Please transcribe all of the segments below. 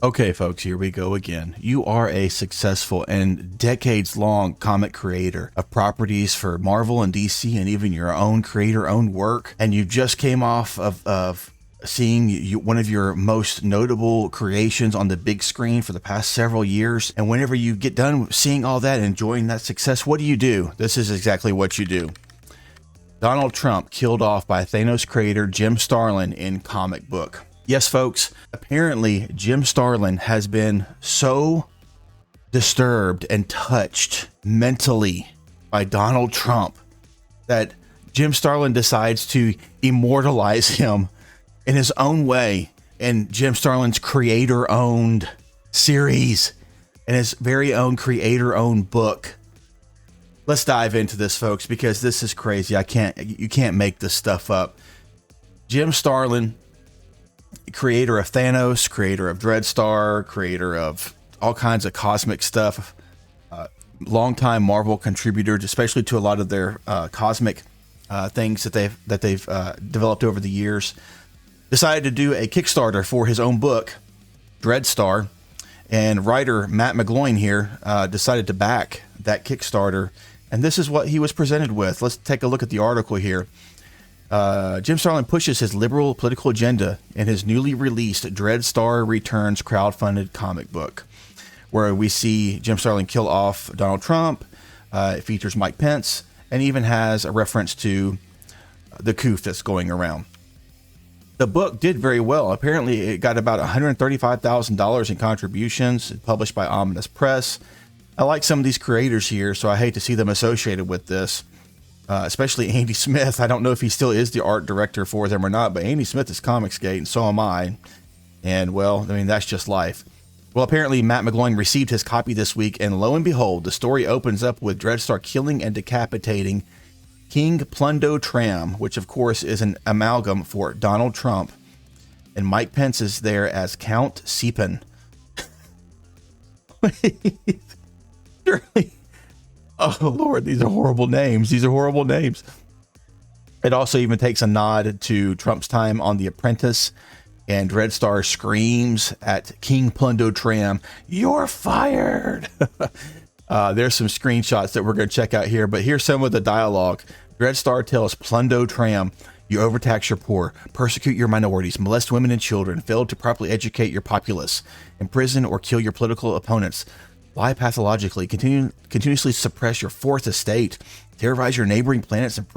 Okay, folks, here we go again. You are a successful and decades-long comic creator of properties for Marvel and DC and even your own creator-owned work. And you just came off of seeing one of your most notable creations on the big screen for the past several years. And whenever you get done seeing all that, enjoying that success, what do? This is exactly what you do. Donald Trump killed off by Thanos creator Jim Starlin in comic book. Yes, folks, apparently Jim Starlin has been so disturbed and touched mentally by Donald Trump that Jim Starlin decides to immortalize him in his own way in Jim Starlin's creator-owned series and his very own creator-owned book. Let's dive into this, folks, because this is crazy. You can't make this stuff up. Jim Starlin, creator of Thanos, creator of Dreadstar, creator of all kinds of cosmic stuff, longtime Marvel contributor, especially to a lot of their cosmic things that they've developed over the years, decided to do a Kickstarter for his own book, Dreadstar, and writer Matt McGloin here decided to back that Kickstarter, and this is what he was presented with. Let's take a look at the article here. Jim Starlin pushes his liberal political agenda in his newly released Dreadstar Returns crowdfunded comic book, where we see Jim Starlin kill off Donald Trump. It features Mike Pence and even has a reference to the coup that's going around. The book did very well. Apparently, it got about $135,000 in contributions, published by Ominous Press. I like some of these creators here, so I hate to see them associated with this. Especially Andy Smith. I don't know if he still is the art director for them or not, but Andy Smith is Comicsgate, and so am I. And, well, I mean, that's just life. Well, apparently Matt McGloin received his copy this week, and lo and behold, the story opens up with Dreadstar killing and decapitating King Plundo Tram, which, of course, is an amalgam for Donald Trump. And Mike Pence is there as Count Seepin. Surely. Oh, Lord, these are horrible names. These are horrible names. It also even takes a nod to Trump's time on The Apprentice, and Dreadstar screams at King Plundo Tram, "You're fired!" There's some screenshots that we're going to check out here, but here's some of the dialogue. Dreadstar tells Plundo Tram, "You overtax your poor, persecute your minorities, molest women and children, fail to properly educate your populace, imprison or kill your political opponents, lie pathologically, continuously suppress your fourth estate, terrorize your neighboring planets, and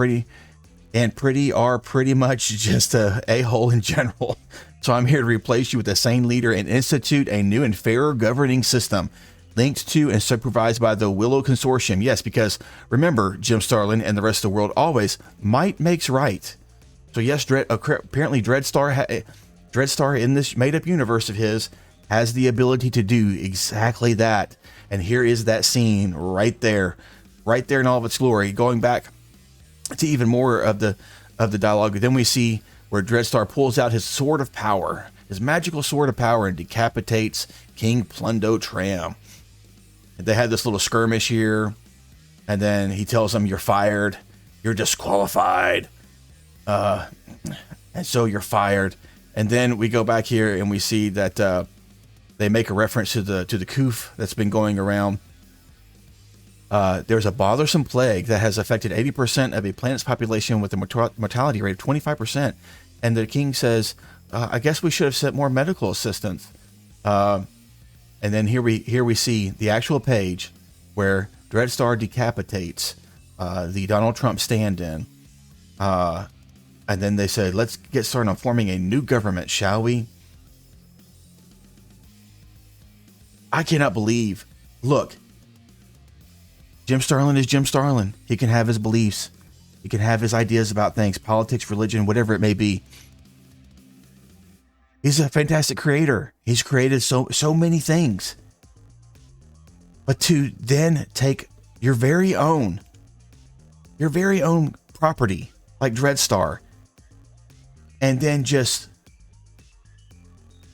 pretty are pretty much just a a-hole in general. So I'm here to replace you with a sane leader and institute a new and fairer governing system, linked to and supervised by the Willow Consortium." Yes, because remember, Jim Starlin and the rest of the world always, might makes right. So yes, apparently Dreadstar in this made-up universe of his has the ability to do exactly that. And here is that scene right there in all of its glory. Going back to even more of the dialogue, then we see where Dreadstar pulls out his sword of power, his magical sword of power, and decapitates King Plundo Tram. They had this little skirmish here, and then he tells them, "You're fired, you're disqualified, and so you're fired." And then we go back here and we see that they make a reference to the coup that's been going around. There's a bothersome plague that has affected 80% of a planet's population with a mortality rate of 25%. And the king says, "I guess we should have sent more medical assistance." And then here we see the actual page where Dreadstar decapitates the Donald Trump stand-in. And then they say, "Let's get started on forming a new government, shall we?" I cannot believe. Look, Jim Starlin is Jim Starlin. He can have his beliefs. He can have his ideas about things, politics, religion, whatever it may be. He's a fantastic creator. He's created so many things. But to then take your very own property like Dreadstar and then just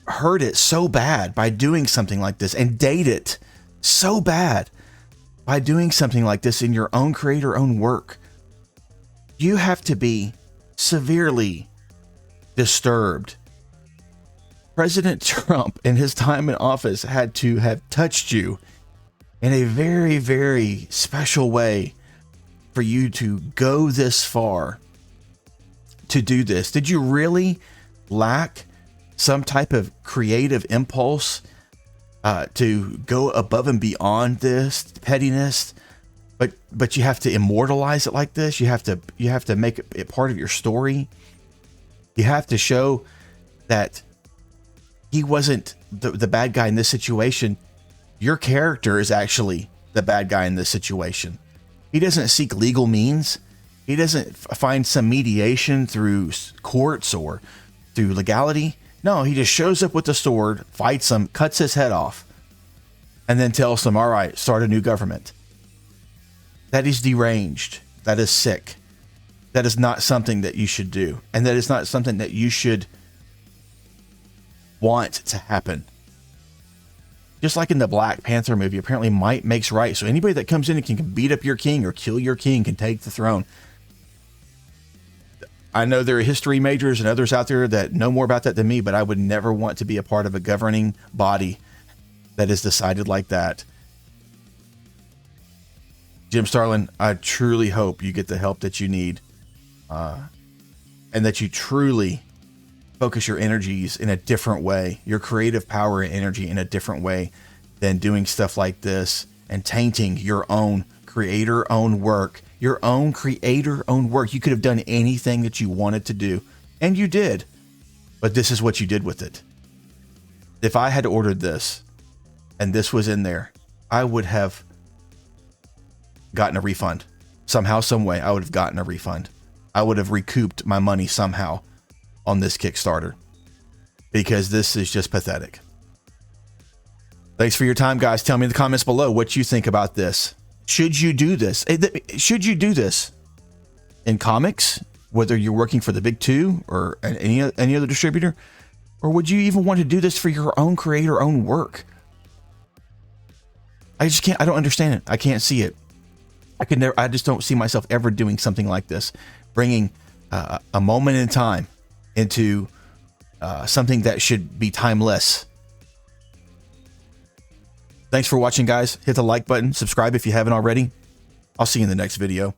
hurt it so bad by doing something like this, and date it so bad by doing something like this in your own creator-own work, you have to be severely disturbed President Trump in his time in office had to have touched you in a very, very special way for you to go this far to do this. Did you really lack some type of creative impulse to go above and beyond this pettiness? But you have to immortalize it like this. You have to make it part of your story. You have to show that he wasn't the bad guy in this situation. Your character is actually the bad guy in this situation. He doesn't seek legal means. He doesn't find some mediation through courts or through legality. No, he just shows up with the sword, fights him, cuts his head off, and then tells them, all right, start a new government. That is deranged. That is sick. That is not something that you should do. And that is not something that you should want to happen. Just like in the Black Panther movie, apparently might makes right. So anybody that comes in and can beat up your king or kill your king can take the throne. I know there are history majors and others out there that know more about that than me, but I would never want to be a part of a governing body that is decided like that. Jim Starlin, I truly hope you get the help that you need, and that you truly focus your energies in a different way, your creative power and energy in a different way than doing stuff like this and tainting your own creator-owned work. Your own creator-owned work. You could have done anything that you wanted to do, and you did, but this is what you did with it. If I had ordered this and this was in there, I would have gotten a refund. Somehow, some way, I would have gotten a refund. I would have recouped my money somehow on this Kickstarter, because this is just pathetic. Thanks for your time, guys. Tell me in the comments below what you think about this. Should you do this? Should you do this in comics, whether you're working for the big two or any other distributor, or would you even want to do this for your own creator-owned work? I just can't. I don't understand it. I can't see it. I could never. I just don't see myself ever doing something like this, bringing a moment in time into something that should be timeless. Thanks for watching, guys. Hit the like button, subscribe if you haven't already. I'll see you in the next video.